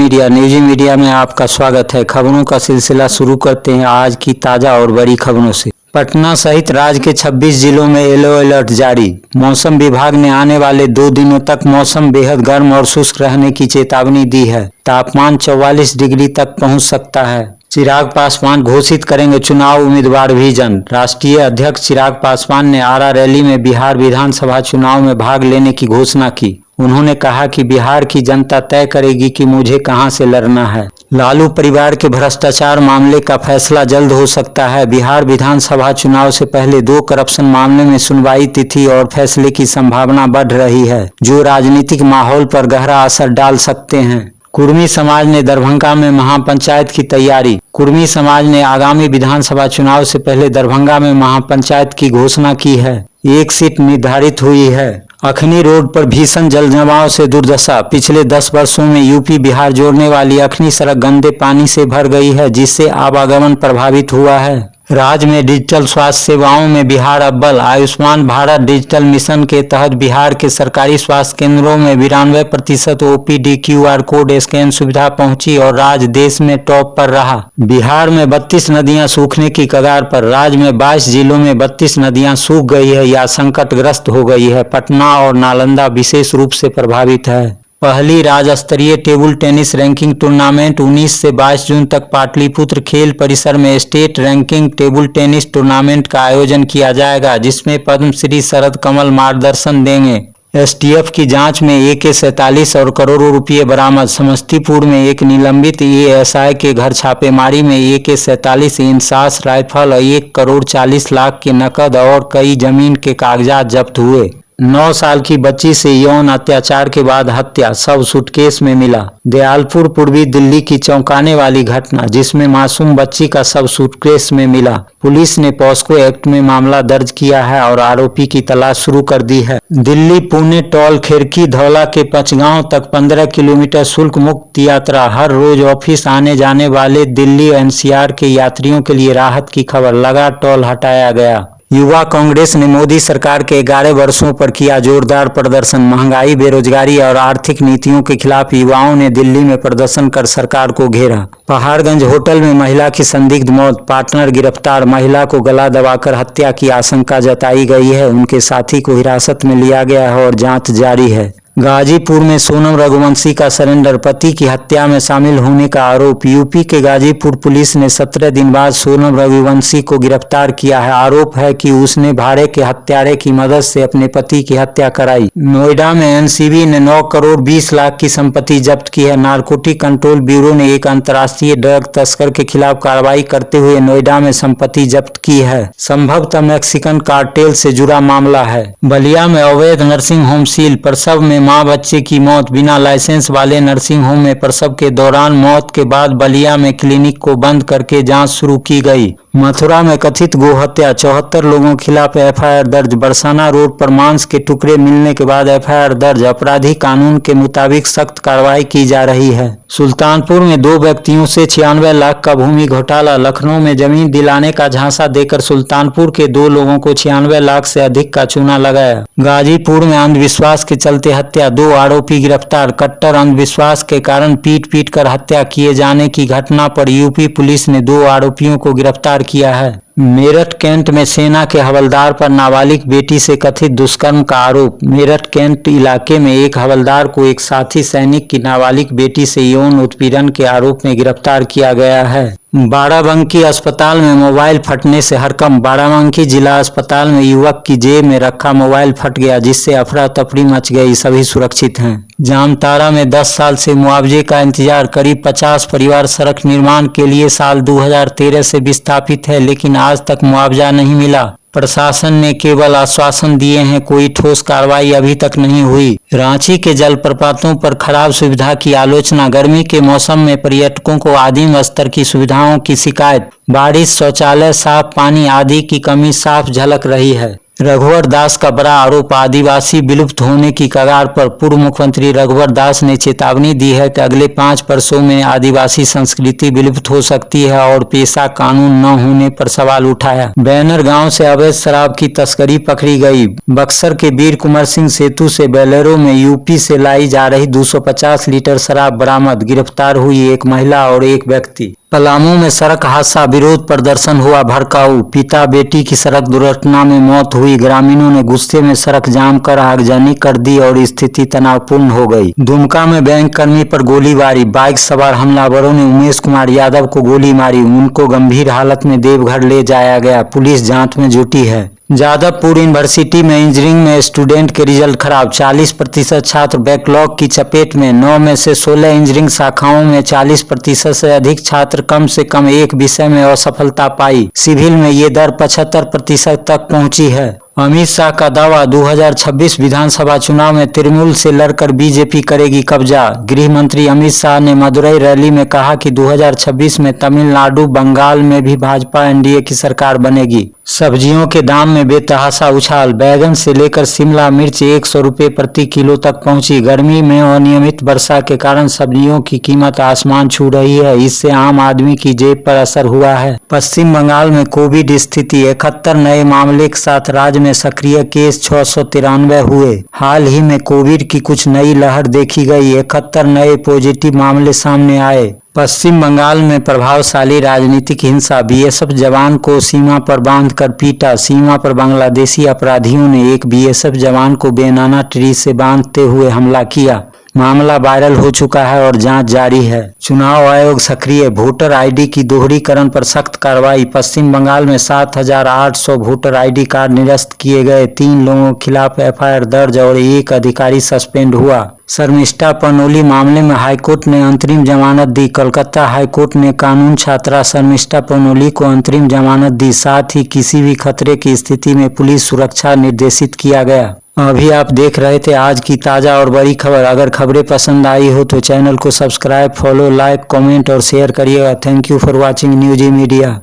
News media में आपका स्वागत है। खबरों का सिलसिला शुरू करते हैं आज की ताज़ा और बड़ी खबरों से। पटना सहित राज्य के 26 जिलों में येलो अलर्ट जारी। मौसम विभाग ने आने वाले 2 दिनों तक मौसम बेहद गर्म और शुष्क रहने की चेतावनी दी है। तापमान 44 डिग्री तक पहुंच सकता है। चिराग पासवान घोषित करेंगे चुनाव उम्मीदवार विजन। राष्ट्रीय अध्यक्ष चिराग पासवान ने आरा रैली में बिहार विधानसभा चुनाव में भाग लेने की घोषणा की। उन्होंने कहा कि बिहार की जनता तय करेगी कि मुझे कहां से लड़ना है। लालू परिवार के भ्रष्टाचार मामले का फैसला जल्द हो सकता है। बिहार विधानसभा चुनाव से पहले 2 करप्शन मामले में सुनवाई तिथि और फैसले की संभावना बढ़ रही है, जो राजनीतिक माहौल पर गहरा असर डाल सकते हैं। कुर्मी समाज ने दरभंगा में महापंचायत की तैयारी। कुर्मी समाज ने आगामी विधानसभा चुनाव से पहले दरभंगा में महापंचायत की घोषणा की है। 1 सीट निर्धारित हुई है। अखनी रोड पर भीषण जलजमाव से दुर्दशा। पिछले 10 वर्षों में यूपी बिहार जोड़ने वाली अखनी सड़क गंदे पानी से भर गई है, जिससे आवागमन प्रभावित हुआ है। राज्य में डिजिटल स्वास्थ्य सेवाओं में बिहार अव्वल। आयुष्मान भारत डिजिटल मिशन के तहत बिहार के सरकारी स्वास्थ्य केंद्रों में 92% ओपीडी QR कोड स्कैन सुविधा पहुंची और राज्य देश में टॉप पर रहा। बिहार में 32 नदियां सूखने की कगार पर। राज्य में 22 जिलों में 32 नदियां सूख गई है या संकटग्रस्त हो गई है। पटना और नालंदा विशेष रूप से प्रभावित है। पहली राज्य स्तरीय टेबल टेनिस रैंकिंग टूर्नामेंट 19 से 22 जून तक पाटलिपुत्र खेल परिसर में state ranking table tennis tournament का आयोजन किया जाएगा, जिसमें पद्मश्री शरद कमल मार्गदर्शन देंगे। STF की जांच में AK-47 और करोड़ों रुपये बरामद। समस्तीपुर में एक निलंबित ASI के घर छापेमारी में AK-47 इंसास राइफल और 1 करोड़ 40 लाख के नकद और कई जमीन के कागजात जब्त हुए। 9 साल की बच्ची से यौन अत्याचार के बाद हत्या, शव सूटकेस में मिला। दयालपुर पूर्वी दिल्ली की चौंकाने वाली घटना, जिसमें मासूम बच्ची का शव सूटकेस में मिला। पुलिस ने पॉस्को एक्ट में मामला दर्ज किया है और आरोपी की तलाश शुरू कर दी है। दिल्ली पुणे टोल खिड़की धौला के पंचगांव तक 15 किलोमीटर शुल्क मुक्त यात्रा। हर रोज ऑफिस आने जाने वाले दिल्ली NCR के यात्रियों के लिए राहत की खबर, लगा टोल हटाया गया। युवा कांग्रेस ने मोदी सरकार के 11 वर्षों पर किया जोरदार प्रदर्शन। महंगाई, बेरोजगारी और आर्थिक नीतियों के खिलाफ युवाओं ने दिल्ली में प्रदर्शन कर सरकार को घेरा। पहाड़गंज होटल में महिला की संदिग्ध मौत, पार्टनर गिरफ्तार। महिला को गला दबाकर हत्या की आशंका जताई गई है। उनके साथी को हिरासत में लिया गया है और जांच जारी है। गाजीपुर में सोनम रघुवंशी का सरेंडर, पति की हत्या में शामिल होने का आरोप। यूपी के गाजीपुर पुलिस ने 17 दिन बाद सोनम रघुवंशी को गिरफ्तार किया है। आरोप है कि उसने भाड़े के हत्यारे की मदद से अपने पति की हत्या कराई। नोएडा में NCB ने 9 करोड़ 20 लाख की संपत्ति जब्त की है। नारकोटिक कंट्रोल ब्यूरो ने एक अंतर्राष्ट्रीय ड्रग तस्कर के खिलाफ कार्रवाई करते हुए नोएडा में संपत्ति जब्त की है। संभवतः मैक्सिकन कार्टेल से जुड़ा मामला है। बलिया में अवैध नर्सिंग होम सील। प्रसव में मां बच्चे की मौत। बिना लाइसेंस वाले नर्सिंग होम में प्रसव के दौरान मौत के बाद बलिया में क्लिनिक को बंद करके जांच शुरू की गई। मथुरा में कथित गोहत्या, 74 लोगों के खिलाफ FIR दर्ज। बरसाना रोड पर मांस के टुकड़े मिलने के बाद FIR दर्ज। अपराधी कानून के मुताबिक सख्त कार्रवाई की जा रही है। सुल्तानपुर में 2 व्यक्तियों से 96 लाख का भूमि घोटाला। लखनऊ में जमीन दिलाने का झांसा देकर सुल्तानपुर के 2 लोगों को 96 लाख से अधिक का चूना लगाया। गाजीपुर में अंधविश्वास के चलते हत्या, 2 आरोपी गिरफ्तार। कट्टर अंधविश्वास के कारण पीट कर हत्या किए जाने की घटना पर यूपी पुलिस ने 2 आरोपियों को गिरफ्तार किया है। मेरठ कैंट में सेना के हवलदार पर नाबालिग बेटी से कथित दुष्कर्म का आरोप। मेरठ कैंट इलाके में एक हवलदार को एक साथी सैनिक की नाबालिग बेटी से यौन उत्पीड़न के आरोप में गिरफ्तार किया गया है। बाराबंकी अस्पताल में मोबाइल फटने से हड़कंप। बाराबंकी जिला अस्पताल में युवक की जेब में रखा मोबाइल फट गया, जिससे अफरा तफरी मच गई। सभी सुरक्षित हैं। जामताड़ा में 10 साल से मुआवजे का इंतजार। करीब 50 परिवार सड़क निर्माण के लिए साल 2013 से विस्थापित है, लेकिन आज तक मुआवजा नहीं मिला। प्रशासन ने केवल आश्वासन दिए हैं, कोई ठोस कार्रवाई अभी तक नहीं हुई। रांची के जलप्रपातों पर खराब सुविधा की आलोचना। गर्मी के मौसम में पर्यटकों को आदिम स्तर की सुविधाओं की शिकायत। बारिश, शौचालय, साफ पानी आदि की कमी साफ झलक रही है। रघुवर दास का बड़ा आरोप, आदिवासी विलुप्त होने की कगार पर। पूर्व मुख्यमंत्री रघुवर दास ने चेतावनी दी है कि अगले 5 वर्षों में आदिवासी संस्कृति विलुप्त हो सकती है और पेशा कानून न होने पर सवाल उठाया। बैनर गांव से अवैध शराब की तस्करी पकड़ी गई। बक्सर के वीर कुंवर सिंह सेतु से बोलेरो में यूपी से लाई जा रही 250 लीटर शराब बरामद। गिरफ्तार हुई एक महिला और एक व्यक्ति। पलामू में सड़क हादसा, विरोध प्रदर्शन हुआ भड़काऊ। पिता बेटी की सड़क दुर्घटना में मौत हुई। ग्रामीणों ने गुस्से में सड़क जाम कर आगजनी कर दी और स्थिति तनावपूर्ण हो गई। दुमका में बैंक कर्मी पर गोलीबारी, बाइक सवार हमलावरों ने उमेश कुमार यादव को गोली मारी। उनको गंभीर हालत में देवघर ले जाया गया। पुलिस जांच में जुटी है। जादवपुर यूनिवर्सिटी में इंजीनियरिंग में स्टूडेंट के रिजल्ट खराब, 40% छात्र बैकलॉग की चपेट में। 9 में से 16 इंजीनियरिंग शाखाओं में 40% से अधिक छात्र कम से कम एक विषय में असफलता पाई। सिविल में ये दर 75% तक पहुंची है। अमित शाह का दावा, 2026 विधानसभा चुनाव में तृणमूल से लड़कर बीजेपी करेगी कब्जा। गृह मंत्री अमित शाह ने मदुरई रैली में कहा कि 2026 में तमिलनाडु, बंगाल में भी भाजपा एनडीए की सरकार बनेगी। सब्जियों के दाम में बेतहाशा उछाल, बैगन से लेकर शिमला मिर्च 100 रुपये प्रति किलो तक पहुंची। गर्मी में अनियमित वर्षा के कारण सब्जियों की कीमत आसमान छू रही है। इससे आम आदमी की जेब पर असर हुआ है। पश्चिम बंगाल में कोविड स्थिति, 71 नए मामले के साथ राज्य में सक्रिय केस 693 हुए। हाल ही में कोविड की कुछ नई लहर देखी गई। 71 नए पॉजिटिव मामले सामने आए। पश्चिम बंगाल में प्रभावशाली राजनीतिक हिंसा, बीएसएफ जवान को सीमा पर बांधकर पीटा। सीमा पर बांग्लादेशी अपराधियों ने एक बीएसएफ जवान को बेनाना ट्री से बांधते हुए हमला किया। मामला वायरल हो चुका है और जांच जारी है। चुनाव आयोग सक्रिय, वोटर आईडी की दोहरीकरण पर सख्त कार्रवाई। पश्चिम बंगाल में 7,800 वोटर आईडी कार्ड निरस्त किए गए। 3 लोगों के खिलाफ एफआईआर दर्ज और एक अधिकारी सस्पेंड हुआ। शर्मिष्ठा पनोली मामले में हाईकोर्ट ने अंतरिम जमानत दी। कोलकाता हाईकोर्ट ने कानून छात्रा शर्मिष्ठा पनोली को अंतरिम जमानत दी। साथ ही किसी भी खतरे की स्थिति में पुलिस सुरक्षा निर्देशित किया गया। अभी आप देख रहे थे आज की ताज़ा और बड़ी खबर। अगर खबरें पसंद आई हो तो चैनल को सब्सक्राइब, फॉलो, लाइक, कमेंट और शेयर करिएगा। Thank you for watching news media.